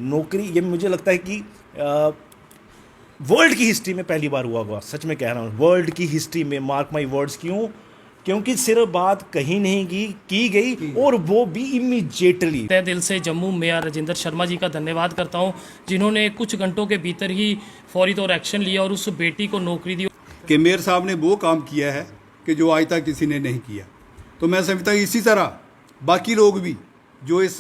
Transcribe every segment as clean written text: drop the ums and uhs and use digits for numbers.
नौकरी ये मुझे लगता है कि वर्ल्ड की हिस्ट्री में पहली बार हुआ होगा, सच में कह रहा हूँ, वर्ल्ड की हिस्ट्री में, मार्क माई वर्ड्स। क्यों? क्योंकि सिर्फ बात कहीं नहीं की गई और वो भी इमीडिएटली। तहे दिल से जम्मू मेयर राजेंद्र शर्मा जी का धन्यवाद करता हूँ, जिन्होंने कुछ घंटों के भीतर ही फौरी तौर एक्शन लिया और उस बेटी को नौकरी दी। कि मेयर साहब ने वो काम किया है कि जो आज तक किसी ने नहीं किया। तो मैं समझता हूँ इसी तरह बाकी लोग भी जो इस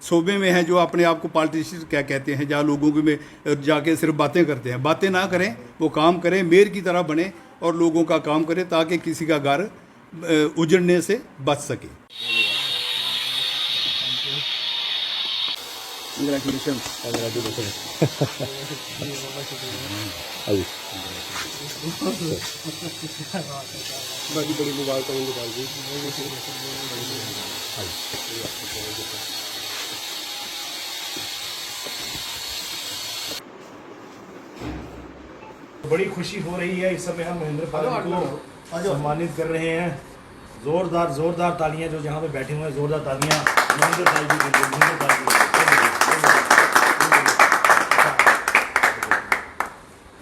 सूबे में हैं, जो अपने आप को पॉलिटिशियन क्या कहते हैं, जहाँ लोगों के में जाके सिर्फ बातें करते हैं, बातें ना करें, वो काम करें, मेयर की तरह बने और लोगों का काम करें ताकि किसी का घर उजड़ने से बच सके। बड़ी बड़ी मुबारक हो गोपाल जी। बड़ी खुशी हो रही है इस समय। हम महेंद्र पाल को सम्मानित कर रहे हैं। जोरदार तालियां जो जहाँ पे बैठे हुए हैं, जोरदार तालियां महेंद्र पाल जी के लिए। महेंद्र पाल जी,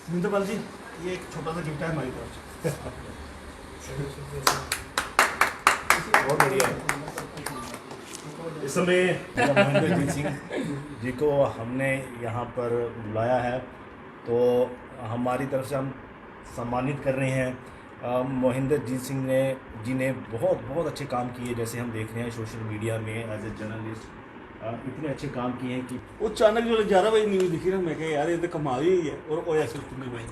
महेंद्र पाल जी, ये एक छोटा सा गिफ्ट है हमारी तरफ से। बहुत बढ़िया। इस समय महेंद्रजीत सिंह जी को हमने यहाँ पर बुलाया है, तो हमारी तरफ से हम सम्मानित कर रहे हैं। महेंद्रजीत सिंह जी ने बहुत अच्छे काम किए, जैसे हम देख रहे हैं सोशल मीडिया में एज ए जर्नलिस्ट इतने अच्छे काम किए हैं कि वो अचानक जो 11 बजे न्यूज़ दिखी ना, मैं कहा यार ये तो कमाल ही है। और ਉਹ ਐਸੀ ਨਹੀਂ ਭਾਈ,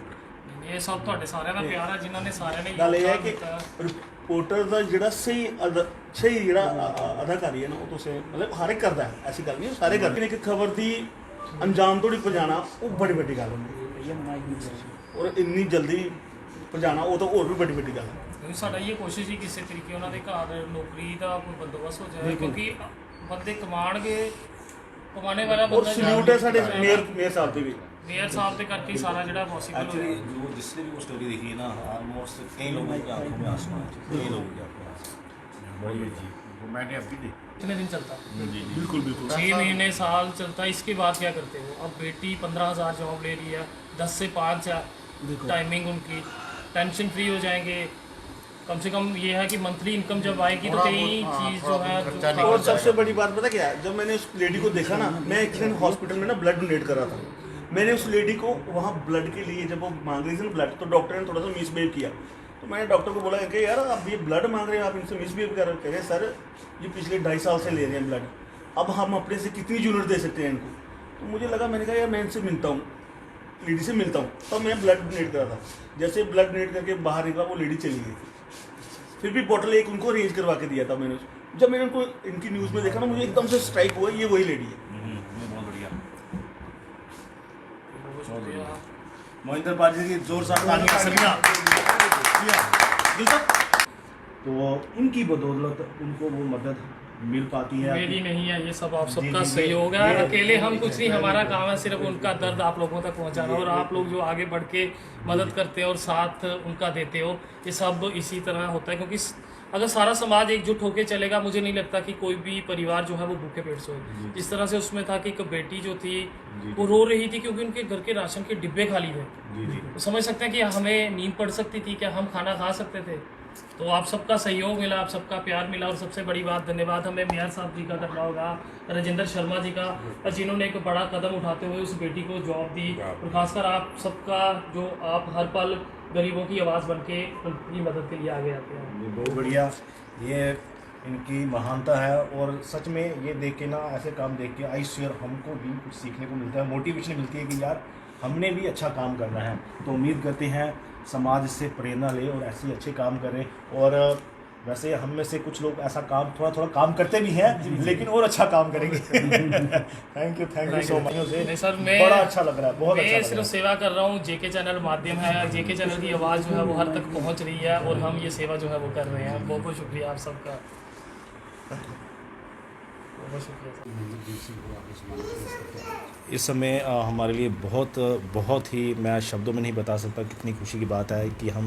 ਇਹ ਸਭ ਤੁਹਾਡੇ ਸਾਰਿਆਂ ਦਾ ਪਿਆਰ ਹੈ, ਜਿਨ੍ਹਾਂ ਨੇ ਸਾਰਿਆਂ ਨੇ ਗੱਲ ਇਹ ਹੈ ਕਿ ਦਿੱਤਾ। ਰਿਪੋਰਟਰ ਦਾ ਜਿਹੜਾ ਸਹੀ ਜਿਹੜਾ ਅਦਾਕਾਰੀ ਹੈ ਨਾ, ਉਹ ਤੁਸੀਂ ਮਤਲਬ ਹਰ ਇੱਕ ਕਰਦਾ ਹੈ, ਐਸੀ ਗੱਲ ਨਹੀਂ ਸਾਰੇ ਕਰਦੇ ਨੇ। ਇੱਕ ਖਬਰ ਦੀ ਅੰਜਾਮ ਤੋੜੀ ਪਹੁੰਚਾਉਣਾ ਉਹ ਬੜੀ ਵੱਡੀ ਗੱਲ ਹੁੰਦੀ ਹੈ, ਔਰ ਇੰਨੀ ਜਲਦੀ ਪਹੁੰਚਾਉਣਾ ਉਹ ਤਾਂ ਹੋਰ ਵੀ ਵੱਡੀ ਵੱਡੀ ਗੱਲ ਹੈ। ਕਿਉਂਕਿ ਸਾਡਾ ਇਹ ਕੋਸ਼ਿਸ਼ ਹੀ ਕਿਸੇ ਤਰੀਕੇ ਉਹਨਾਂ ਦੇ ਘਰ ਨੌਕਰੀ ਦਾ ਕੋਈ ਬੰਦੋਬਸਤ ਹੋ ਜਾਏ, ਕਿਉਂਕਿ ਬੰਦੇ ਕਮਾਣਗੇ, ਕਮਾਣੇ ਵਾਲਾ ਔਰ ਬੰਦਾ ਸਲੂਟ ਹੈ ਸਾਡੇ ਮੇयर ਸਾਹਿਬ ਦੇ ਵੀ। ਮੇयर ਸਾਹਿਬ ਦੇ ਕਰਕੇ ਹੀ ਸਾਰਾ ਜਿਹੜਾ पॉसिबल हो एक्चुअली गया। जो जिसने भी वो स्टोरी देखी है ना, ऑलमोस्ट कई लोगों की आंखों में आंसू आ चुके, कई लोगों की आंखों में आंसू। वही जी, वो मैंने अभी देखी। कितने दिन चलता? बिल्कुल 6 महीने साल चलता। इसके बाद क्या करते हो? अब बेटी 15,000 जॉब ले रही है, 10 से 5 है टाइमिंग उनकी, टेंशन फ्री हो जाएंगे। कम से कम ये है कि मंथली इनकम जब आएगी तो कई चीज़ जो है। और सबसे बड़ी बात पता क्या है, जब मैंने उस लेडी को देखा ना, मैं एक दिन हॉस्पिटल में ना ब्लड डोनेट कर रहा था। मैंने उस लेडी को वहाँ ब्लड के लिए जब वो मांग रही थी ना ब्लड, तो डॉक्टर ने थोड़ा सा मिसबिहेव किया। तो मैंने डॉक्टर को बोला कि यार आप ये ब्लड मांग रहे हैं, आप इनसे मिसबिहेव कर रहे हैं। सर ये पिछले 2.5 साल से ले रहे हैं ब्लड, अब हम अपने से कितनी यूनिट दे सकते हैं इनको। तो मुझे लगा, मैंने कहा यार मैं इनसे मिलता हूँ, लेडी से मिलता हूँ। तब मैं ब्लड डोनेट करा था। जैसे ब्लड डोनेट करके बाहर निकला, वो लेडी चली गई। फिर भी बॉटल एक उनको अरेंज करवा के दिया था मैंने। जब मैंने उनको इनकी न्यूज़ में देखा ना, मुझे एकदम से स्ट्राइक हुआ, ये वही लेडी है। बहुत बढ़िया। महेंद्र पाल जी की जोर से तालियां सलिया। तो इनकी बदौलत उनको वो मदद मिल पाती है। मेरी नहीं है, ये सब आप सबका जी, सहयोग जी, है। जी, अकेले हम कुछ नहीं, जी, हमारा जी, काम है सिर्फ उनका दर्द आप लोगों तक पहुंचाना, और आप लोग जो आगे बढ़ के मदद करते हो और साथ उनका देते हो, ये सब इसी तरह होता है। क्योंकि अगर सारा समाज एकजुट होकर चलेगा, मुझे नहीं लगता कि कोई भी परिवार जो है वो भूखे पेट सोए। जिस तरह से उसमें था कि एक बेटी जो थी वो रो रही थी क्योंकि उनके घर के राशन के डिब्बे खाली थे। तो समझ सकते हैं कि हमें नींद पड़ सकती थी, क्या हम खाना खा सकते थे। तो आप सबका सहयोग मिला, आप सबका प्यार मिला, और सबसे बड़ी बात धन्यवाद हमें मेयर साहब जी का करना होगा, राजेंद्र शर्मा जी का, जिन्होंने एक बड़ा कदम उठाते हुए उस बेटी को जॉब दी। और खासकर आप सबका जो आप हर पल गरीबों की आवाज़ बन के उनकी मदद के लिए आगे आते हैं। बहुत बढ़िया, ये इनकी महानता है। और सच में ये देख के ना, ऐसे काम देख के आई शेयर हमको भी कुछ सीखने को मिलता है, मोटिवेशन मिलती है कि यार हमने भी अच्छा काम करना है। तो उम्मीद करते हैं समाज से प्रेरणा ले और ऐसे अच्छे काम करें। और वैसे हम में से कुछ लोग ऐसा काम थोड़ा काम करते भी हैं, लेकिन और अच्छा काम करेंगे। Thank you so much. नहीं सर, मैं बड़ा अच्छा लग रहा है, बहुत अच्छा मैं लग रहा सिर्फ है। सेवा कर रहा हूँ। जेके चैनल माध्यम है, जेके चैनल की आवाज़ जो है वो हर तक पहुँच रही है, और हम ये सेवा जो है वो कर रहे हैं। बहुत बहुत शुक्रिया आप सबका, बहुत शुक्रिया। इस समय हमारे लिए बहुत ही, मैं शब्दों में नहीं बता सकता कितनी खुशी की बात है कि हम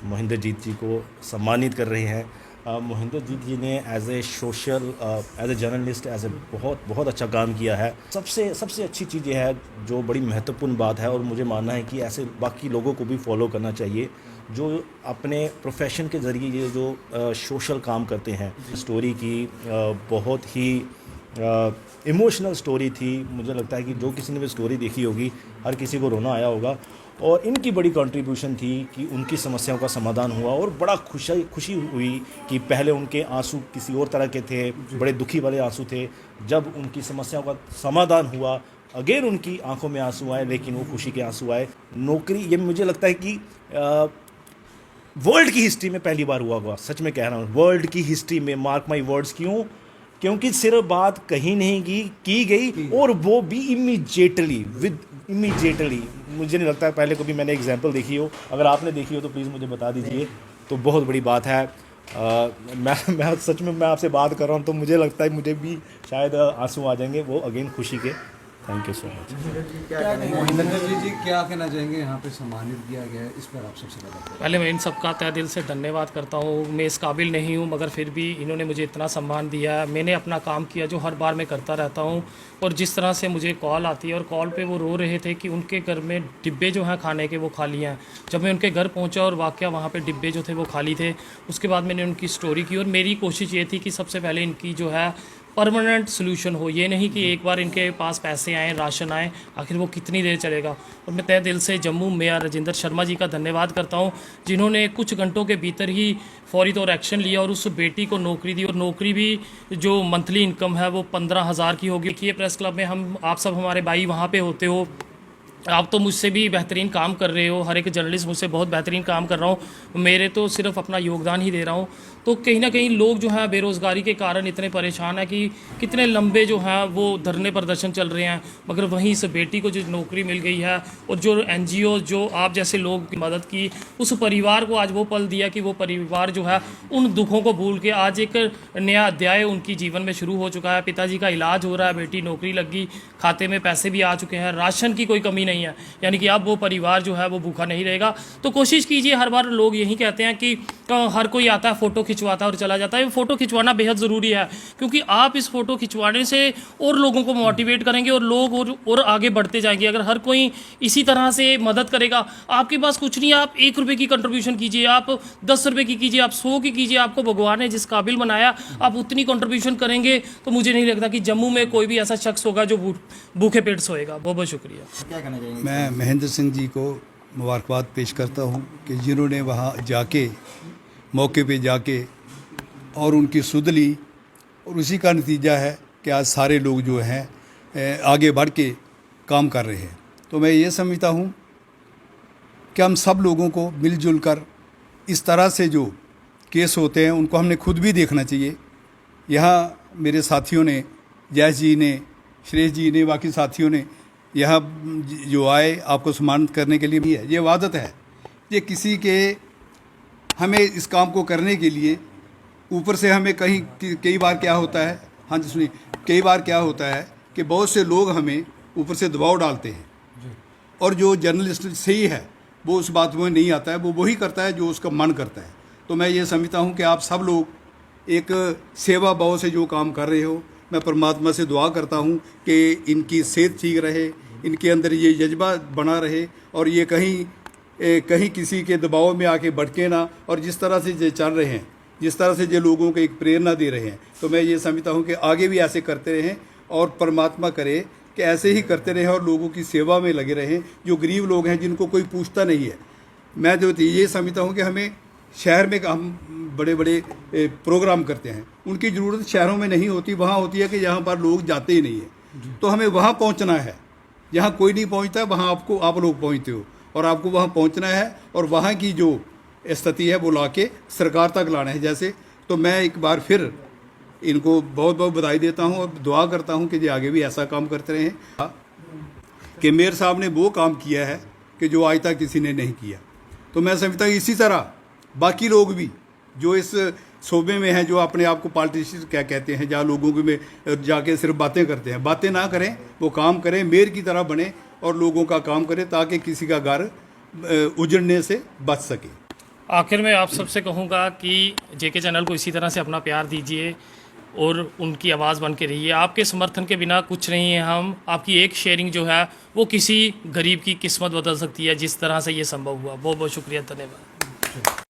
महेंद्रजीत जी को सम्मानित कर रहे हैं। मोहिंदर जी ने as a social as a journalist as a बहुत अच्छा काम किया है। सबसे अच्छी चीज़ ये है, जो बड़ी महत्वपूर्ण बात है और मुझे मानना है कि ऐसे बाकी लोगों को भी फॉलो करना चाहिए जो अपने प्रोफेशन के ज़रिए ये जो सोशल काम करते हैं। स्टोरी की बहुत ही इमोशनल स्टोरी थी। मुझे लगता है कि जो किसी ने भी स्टोरी देखी होगी हर किसी को रोना आया होगा, और इनकी बड़ी कंट्रीब्यूशन थी कि उनकी समस्याओं का समाधान हुआ और बड़ा खुशी हुई कि पहले उनके आंसू किसी और तरह के थे, बड़े दुखी वाले आंसू थे। जब उनकी समस्याओं का समाधान हुआ अगेन उनकी आंखों में आंसू आए, लेकिन वो खुशी के आंसू आए। नौकरी ये मुझे लगता है कि वर्ल्ड की हिस्ट्री में पहली बार हुआ होगा, सच में कह रहा हूँ, वर्ल्ड की हिस्ट्री में, मार्क माई वर्ड्स। क्योंकि सिर्फ बात कहीं नहीं की गई और वो भी इमीडिएटली मुझे नहीं लगता पहले कभी मैंने एग्जांपल देखी हो। अगर आपने देखी हो तो प्लीज़ मुझे बता दीजिए, तो बहुत बड़ी बात है। मैं सच में मैं आपसे बात कर रहा हूँ तो मुझे लगता है मुझे भी शायद आंसू आ जाएंगे, वो अगेन खुशी के। Thank you so much. Mohinder ji क्या कहना चाहेंगे, यहाँ पे सम्मानित किया गया है, इस पर आप सबसे पहले मैं इन सबका तहे दिल से धन्यवाद करता हूँ। मैं इस काबिल नहीं हूँ मगर फिर भी इन्होंने मुझे इतना सम्मान दिया है। मैंने अपना काम किया जो हर बार मैं करता रहता हूँ, और जिस तरह से मुझे कॉल आती है और कॉल पे वो रो रहे थे कि उनके घर में डिब्बे जो हैं खाने के वो खाली हैं। जब मैं उनके घर पहुँचा और वाकया वहाँ पे डिब्बे जो थे वो खाली थे, उसके बाद मैंने उनकी स्टोरी की और मेरी कोशिश ये थी कि सबसे पहले इनकी जो है परमानेंट सोल्यूशन हो। ये नहीं कि एक बार इनके पास पैसे आए, राशन आए, आखिर वो कितनी देर चलेगा। और मैं तहे दिल से जम्मू मेयर राजेंद्र शर्मा जी का धन्यवाद करता हूँ, जिन्होंने कुछ घंटों के भीतर ही फौरी तौर एक्शन लिया और उस बेटी को नौकरी दी। और नौकरी भी जो मंथली इनकम है वो 15,000 की होगी। ये प्रेस क्लब में हम आप सब हमारे भाई वहाँ पे होते हो, आप तो मुझसे भी बेहतरीन काम कर रहे हो, हर एक जर्नलिस्ट मुझसे बहुत बेहतरीन काम कर रहा हूँ, मेरे तो सिर्फ अपना योगदान ही दे रहा हूँ। तो कहीं ना कहीं लोग जो हैं बेरोज़गारी के कारण इतने परेशान हैं कि कितने लंबे जो हैं वो धरने प्रदर्शन चल रहे हैं, मगर वहीं इस बेटी को जो नौकरी मिल गई है और जो NGO जो आप जैसे लोग की मदद की, उस परिवार को आज वो पल दिया कि वो परिवार जो है उन दुखों को भूल के आज एक नया अध्याय उनकी जीवन में शुरू हो चुका है। पिताजी का इलाज हो रहा है, बेटी नौकरी लग गई, खाते में पैसे भी आ चुके हैं, राशन की कोई कमी नहीं है, यानी कि अब वो परिवार जो है वो भूखा नहीं रहेगा। तो कोशिश कीजिए, हर बार लोग यही कहते हैं कि हर कोई आता है फ़ोटो खिंचवाता है और चला जाता है। फ़ोटो खिंचवाना बेहद ज़रूरी है, क्योंकि आप इस फ़ोटो खिंचवाने से और लोगों को मोटिवेट करेंगे और लोग और आगे बढ़ते जाएंगे। अगर हर कोई इसी तरह से मदद करेगा, आपके पास कुछ नहीं है, आप 1 रुपये की कंट्रीब्यूशन कीजिए, आप 10 रुपये की कीजिए, आप 100 की कीजिए, आपको भगवान ने जिस काबिल बनाया आप उतनी कंट्रीब्यूशन करेंगे तो मुझे नहीं लगता कि जम्मू में कोई भी ऐसा शख्स होगा जो भूखे पेट सोएगा। बहुत बहुत शुक्रिया। क्या कहना चाहेंगे? मैं महेंद्र सिंह जी को मुबारकबाद पेश करता हूँ कि जिन्होंने वहाँ जाके मौके पे जाके और उनकी सुध ली, और उसी का नतीजा है कि आज सारे लोग जो हैं आगे बढ़ के काम कर रहे हैं। तो मैं ये समझता हूँ कि हम सब लोगों को मिलजुल कर इस तरह से जो केस होते हैं उनको हमने खुद भी देखना चाहिए। यहाँ मेरे साथियों ने, जयेश जी ने, श्रेष्ठ जी ने, बाकी साथियों ने यहाँ जो आए आपको सम्मानित करने के लिए भी है। ये वादत है, ये किसी के हमें इस काम को करने के लिए ऊपर से हमें कई बार क्या होता है, हाँ जी सुनिए, कई बार क्या होता है कि बहुत से लोग हमें ऊपर से दबाव डालते हैं, और जो जर्नलिस्ट सही है वो उस बात में नहीं आता है, वो वही करता है जो उसका मन करता है। तो मैं ये समझता हूँ कि आप सब लोग एक सेवा भाव से जो काम कर रहे हो, मैं परमात्मा से दुआ करता हूँ कि इनकी सेहत ठीक रहे, इनके अंदर ये जज्बा बना रहे, और ये कहीं किसी के दबाव में आके भटके ना। और जिस तरह से ये चल रहे हैं, जिस तरह से ये लोगों को एक प्रेरणा दे रहे हैं, तो मैं ये समझता हूँ कि आगे भी ऐसे करते रहें, और परमात्मा करे कि ऐसे ही करते रहें और लोगों की सेवा में लगे रहें। जो गरीब लोग हैं जिनको कोई पूछता नहीं है, मैं जो ये समझता हूँ कि हमें शहर में हम बड़े बड़े प्रोग्राम करते हैं, उनकी ज़रूरत शहरों में नहीं होती, वहाँ होती है कि यहाँ पर लोग जाते ही नहीं है। तो हमें वहाँ पहुँचना है, जहाँ कोई नहीं पहुँचता है वहाँ आप लोग पहुँचते हो, और आपको वहाँ पहुँचना है और वहाँ की जो स्थिति है वो ला के सरकार तक लाना है। जैसे तो मैं एक बार फिर इनको बहुत बहुत बधाई देता हूँ और दुआ करता हूँ कि ये आगे भी ऐसा काम करते रहें कि मेयर साहब ने वो काम किया है कि जो आज तक किसी ने नहीं किया। तो मैं समझता हूँ इसी तरह बाकी लोग भी जो इस सूबे में हैं, जो अपने आप को पॉलिटिशियन क्या कहते हैं, जहाँ लोगों के में जाके सिर्फ बातें करते हैं, बातें ना करें, वो काम करें, मेयर की तरह बने और लोगों का काम करें, ताकि किसी का घर उजड़ने से बच सके। आखिर में आप सबसे कहूँगा कि जेके चैनल को इसी तरह से अपना प्यार दीजिए और उनकी आवाज़ बन के रहिए। आपके समर्थन के बिना कुछ नहीं है हम। आपकी एक शेयरिंग जो है वो किसी गरीब की किस्मत बदल सकती है, जिस तरह से ये संभव हुआ। बहुत बहुत शुक्रिया, धन्यवाद।